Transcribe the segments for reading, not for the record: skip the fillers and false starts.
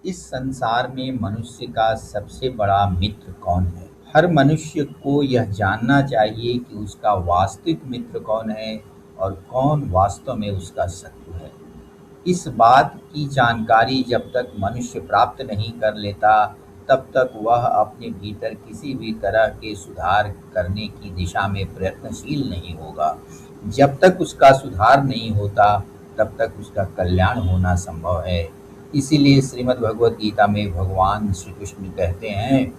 इस संसार में मनुष्य का सबसे बड़ा मित्र कौन है? हर मनुष्य को यह जानना चाहिए कि उसका वास्तविक मित्र कौन है और कौन वास्तव में उसका शत्रु है। इस बात की जानकारी जब तक मनुष्य प्राप्त नहीं कर लेता, तब तक वह अपने भीतर किसी भी तरह के सुधार करने की दिशा में प्रयत्नशील नहीं होगा। जब तक उसका सुधार नहीं होता, तब तक उसका कल्याण होना संभव है। इसीलिए श्रीमद् भगवद गीता में भगवान श्री कृष्ण कहते हैं,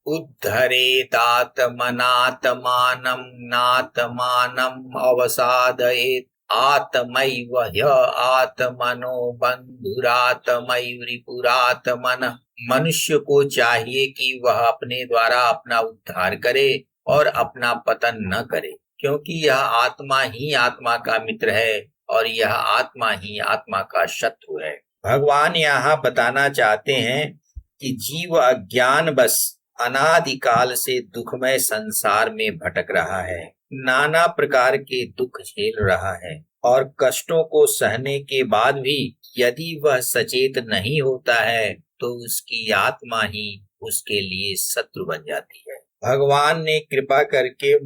उद्धरेतात्मनात्मानं नात्मानम् अवसादयेत् आत्मैव आत्मनो बंधुरात्मैव रिपुरात्मनः। मनुष्य को चाहिए कि वह अपने द्वारा अपना उद्धार करे और अपना पतन न करे, क्योंकि यह आत्मा ही आत्मा का मित्र है और यह आत्मा ही आत्मा का शत्रु है। भगवान यहाँ बताना चाहते हैं कि जीव अज्ञान बस अनादिकाल से दुखमय संसार में भटक रहा है, नाना प्रकार के दुख झेल रहा है और कष्टों को सहने के बाद भी यदि वह सचेत नहीं होता है तो उसकी आत्मा ही उसके लिए शत्रु बन जाती है। भगवान ने कृपा करके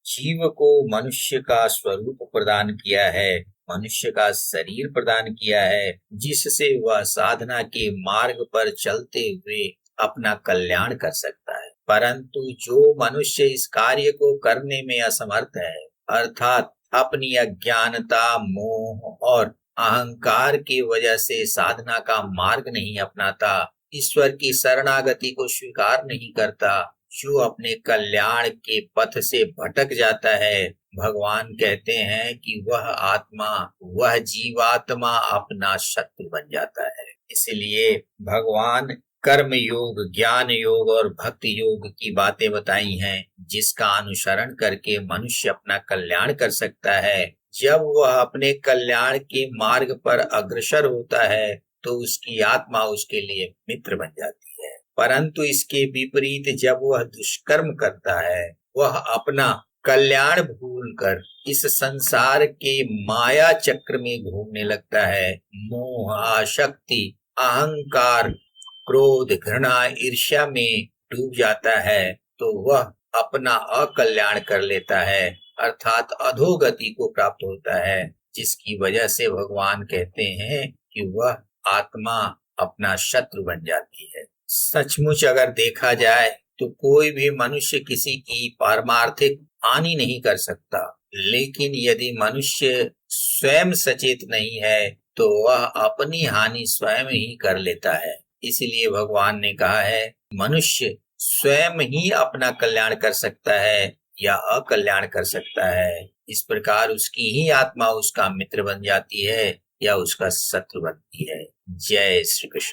जीव को मनुष्य का स्वरूप प्रदान किया है, मनुष्य का शरीर प्रदान किया है, जिससे वह साधना के मार्ग पर चलते हुए अपना कल्याण कर सकता है। परंतु जो मनुष्य इस कार्य को करने में असमर्थ है, अर्थात अपनी अज्ञानता, मोह और अहंकार की वजह से साधना का मार्ग नहीं अपनाता, ईश्वर की शरणागति को स्वीकार नहीं करता, जो अपने कल्याण के पथ से भटक जाता है, भगवान कहते हैं कि वह जीवात्मा अपना शत्रु बन जाता है। इसलिए भगवान कर्म योग, ज्ञान योग और भक्ति योग की बातें बताई हैं, जिसका अनुसरण करके मनुष्य अपना कल्याण कर सकता है। जब वह अपने कल्याण के मार्ग पर अग्रसर होता है तो उसकी आत्मा उसके लिए मित्र बन जाती है। परंतु इसके विपरीत जब वह दुष्कर्म करता है, वह अपना कल्याण भूलकर इस संसार के माया चक्र में घूमने लगता है, मोह, आसक्ति, अहंकार, क्रोध, घृणा, ईर्ष्या में डूब जाता है, तो वह अपना अकल्याण कर लेता है, अर्थात अधोगति को प्राप्त होता है, जिसकी वजह से भगवान कहते हैं कि वह आत्मा अपना शत्रु बन जाती है। सचमुच अगर देखा जाए तो कोई भी मनुष्य किसी की पारमार्थिक हानि नहीं कर सकता, लेकिन यदि मनुष्य स्वयं सचेत नहीं है तो वह अपनी हानि स्वयं ही कर लेता है। इसलिए भगवान ने कहा है, मनुष्य स्वयं ही अपना कल्याण कर सकता है या अकल्याण कर सकता है। इस प्रकार उसकी ही आत्मा उसका मित्र बन जाती है या उसका शत्रु बनती है। जय श्री कृष्ण।